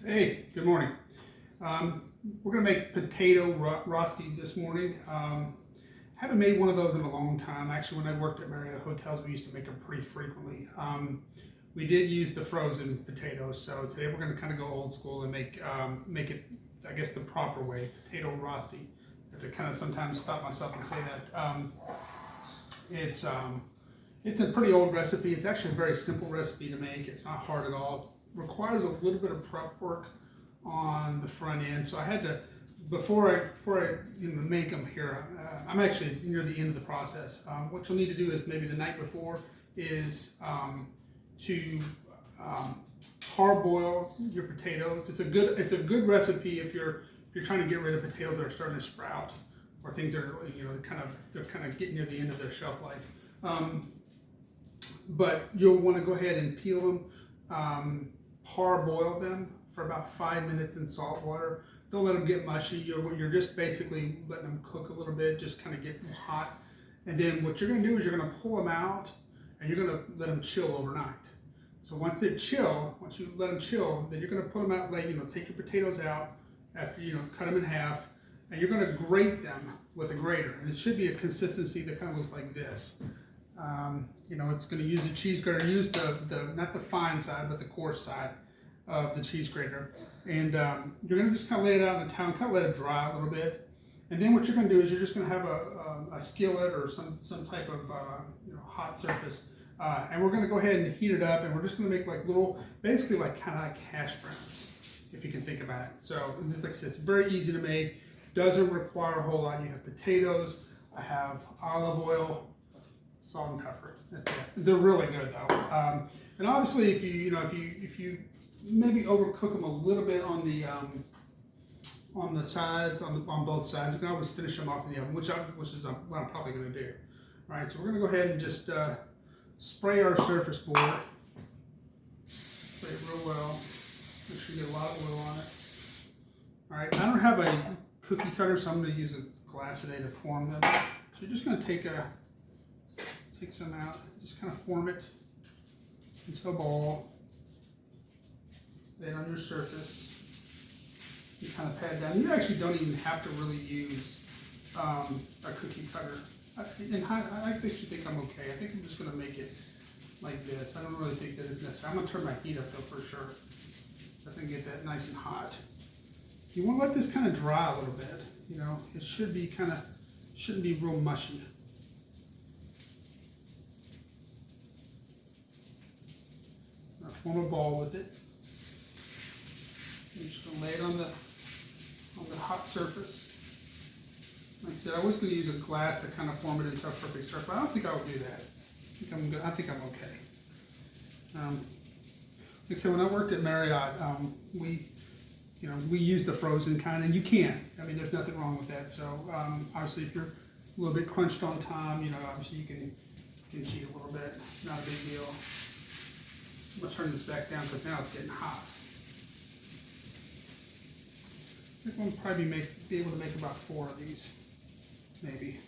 Hey, good morning. We're gonna make potato Rösti this morning. Haven't made one of those in a long time. Actually, when I worked at Marriott Hotels, we used to make them pretty frequently. We did use the frozen potatoes, so today we're gonna kind of go old school and make it, I guess, the proper way, potato Rösti. I have to kind of sometimes stop myself and say that. It's it's a pretty old recipe. It's actually a very simple recipe to make. It's not hard at all. Requires a little bit of prep work on the front end. So I had to, before I make them here, I'm actually near the end of the process. What you'll need to do is maybe the night before is to parboil your potatoes. It's a good recipe if you're trying to get rid of potatoes that are starting to sprout, or things that are they're kind of getting near the end of their shelf life. But you'll want to go ahead and peel them, parboil them for about 5 minutes in salt water. Don't let them get mushy. You're just basically letting them cook a little bit, just kind of get them hot. And then what you're going to do is you're going to pull them out and you're going to let them chill overnight. So once you let them chill, then you're going to put them out, take your potatoes out after, cut them in half, and you're going to grate them with a grater. And it should be a consistency that kind of looks like this. It's going to use a cheese grater. Use the not the fine side, but the coarse side of the cheese grater. And you're going to just kind of lay it out in the towel, kind of let it dry a little bit. And then what you're going to do is you're just going to have a skillet or some type of hot surface. And we're going to go ahead and heat it up, and we're just going to make like little, basically kind of like hash browns, if you can think about it. So, like I said, it's very easy to make. Doesn't require a whole lot. You have potatoes. I have olive oil, salt and pepper. That's it. They're really good though. And obviously, if you maybe overcook them a little bit on the sides, on both sides, you can always finish them off in the oven, which is what I'm probably going to do. All right, so we're going to go ahead and just spray our surface board. Spray it real well. Make sure you get a lot of oil on it. All right, I don't have a cookie cutter, so I'm going to use a glass today to form them. So you're just going to take some out, just kind of form it into a ball. Lay it on your surface. You kind of pat down. You actually don't even have to really use a cookie cutter. I actually think I'm okay. I think I'm just going to make it like this. I don't really think that is necessary. I'm going to turn my heat up though for sure, so I can get that nice and hot. You want to let this kind of dry a little bit. It shouldn't be real mushy. Form a ball with it. I'm just going to lay it on the hot surface. Like I said, I was going to use a glass to kind of form it into a perfect circle. I don't think I would do that. I think I'm okay. Like I said, when I worked at Marriott, we use the frozen kind, and you can. I mean, there's nothing wrong with that. So obviously, if you're a little bit crunched on time, obviously you can cheat a little bit. Not a big deal. I'm going to turn this back down because now it's getting hot. I think we'll probably be able to make about 4 of these, maybe.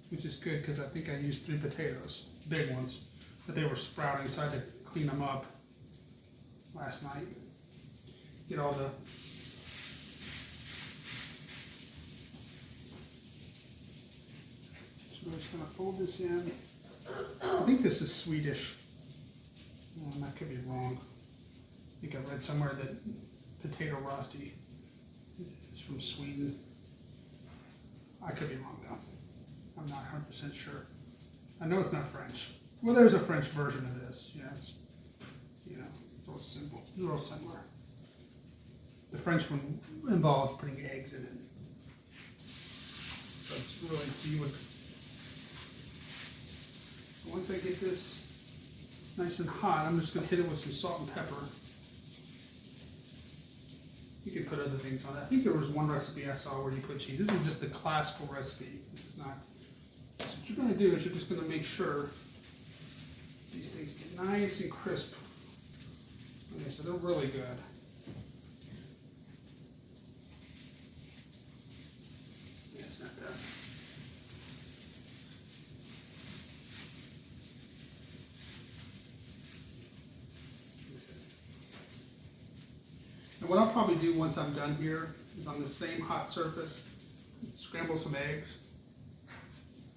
Which is good because I think I used 3 potatoes, big ones, but they were sprouting, so I had to clean them up last night. Get all the So I'm just going to fold this in. I think this is Swedish. I could be wrong. I think I read somewhere that potato Rösti is from Sweden. I could be wrong though. I'm not 100% sure. I know it's not French. Well, there's a French version of this. It's a little similar. The French one involves putting eggs in it. So it's really, once I get this nice and hot, I'm just going to hit it with some salt and pepper. You can put other things on it. I think there was one recipe I saw where you put cheese. This is just the classical recipe. This is not. So what you're going to do is you're just going to make sure these things get nice and crisp. Okay, so they're really good. Yeah, it's not bad. And what I'll probably do once I'm done here is on the same hot surface, scramble some eggs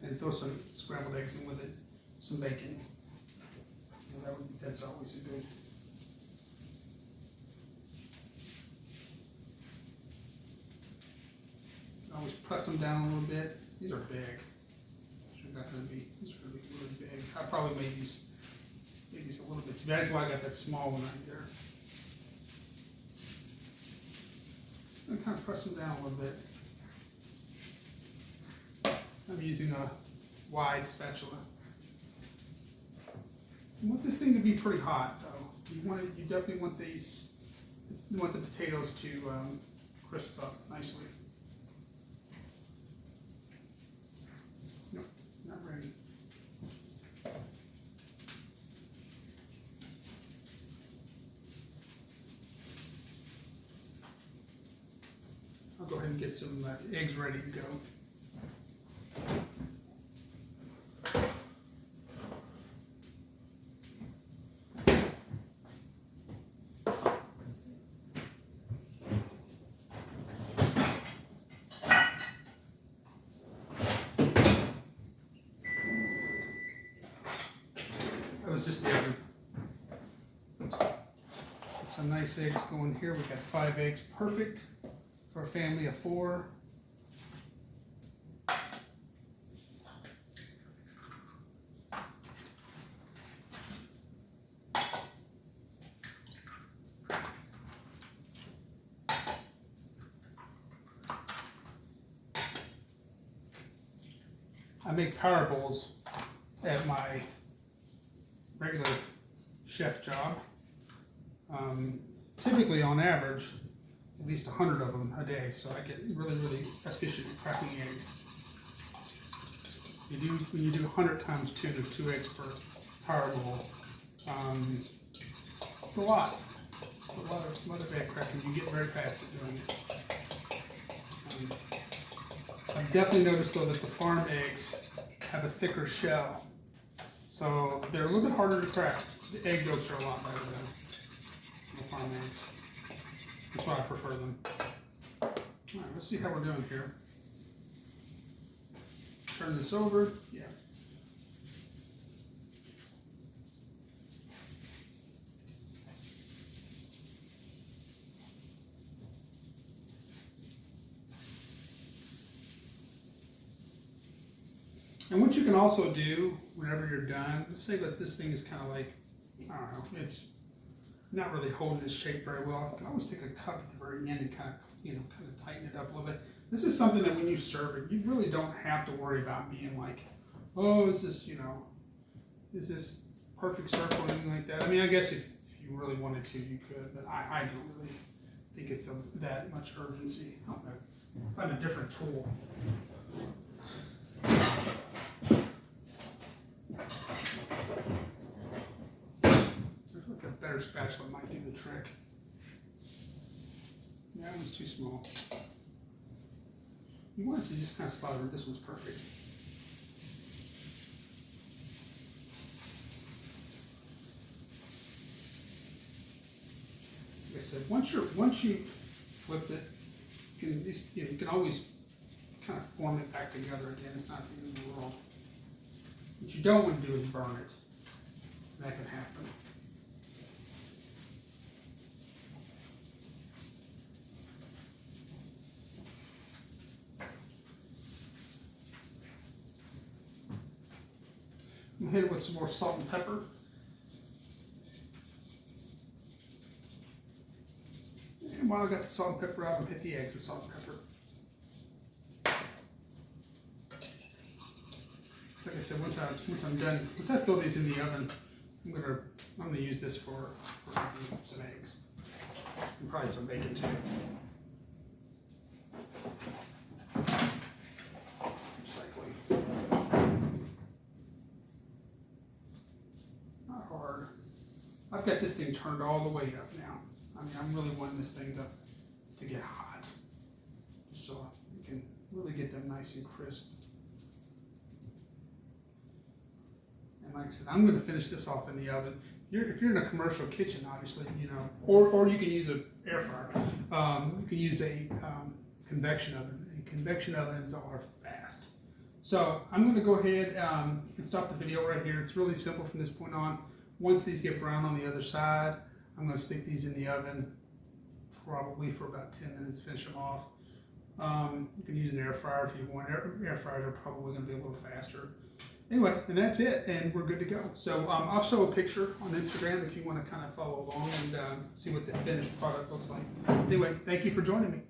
and throw some scrambled eggs in with it, some bacon. That's always a good. Always press them down a little bit. These are big. These are really, really big. I probably made these a little bit too big. That's why I got that small one right there. And kind of press them down a little bit. I'm using a wide spatula. You want this thing to be pretty hot, though. You definitely want these. You want the potatoes to crisp up nicely. Nope, not ready. I'll go ahead and get some eggs ready to go. That was just the oven. Get some nice eggs going here. We got 5 eggs, perfect for a family of 4. I make power bowls at my regular chef job. Typically, on average, at least 100 of them a day, so I get really, really efficient at cracking eggs. When you do 100 times 2, there's 2 eggs per power bowl. It's a lot. It's a lot of egg cracking. You get very fast at doing it. I've definitely noticed though that the farm eggs have a thicker shell, so they're a little bit harder to crack. The egg yolks are a lot better than the farm eggs. That's why I prefer them. All right, let's see how we're doing here. Turn this over. Yeah. And what you can also do whenever you're done, let's say that this thing is kind of like, I don't know, it's not really holding its shape very well. You can always take a cup at the very end and kind of tighten it up a little bit. This is something that when you serve it, you really don't have to worry about being like, oh, is this perfect circle or anything like that. I mean, I guess if you really wanted to, you could, but I don't really think it's that much urgency. I'm gonna find a different tool. A better spatula might do the trick. Yeah, that one's too small. You want it to just kind of slide over. This one's perfect. Like I said, once you flip it, you can always kind of form it back together again. It's not the end of the world. What you don't want to do is burn it. That can happen. I'm gonna hit it with some more salt and pepper. And while I got the salt and pepper out, I'm gonna hit the eggs with salt and pepper. Like I said, once I'm done, once I throw these in the oven, I'm gonna use this for some eggs and probably some bacon too. Recycling. Not hard. I've got this thing turned all the way up now. I mean, I'm really wanting this thing to get hot, just so you can really get them nice and crisp. And like I said, I'm going to finish this off in the oven. if you're in a commercial kitchen, obviously, you know, or you can use an air fryer. You can use a convection oven. And convection ovens are fast. So I'm going to go ahead and stop the video right here. It's really simple from this point on. Once these get brown on the other side, I'm going to stick these in the oven probably for about 10 minutes, finish them off. You can use an air fryer if you want. Air fryers are probably going to be a little faster. Anyway, and that's it, and we're good to go. So I'll show a picture on Instagram if you want to kind of follow along and see what the finished product looks like. Anyway, thank you for joining me.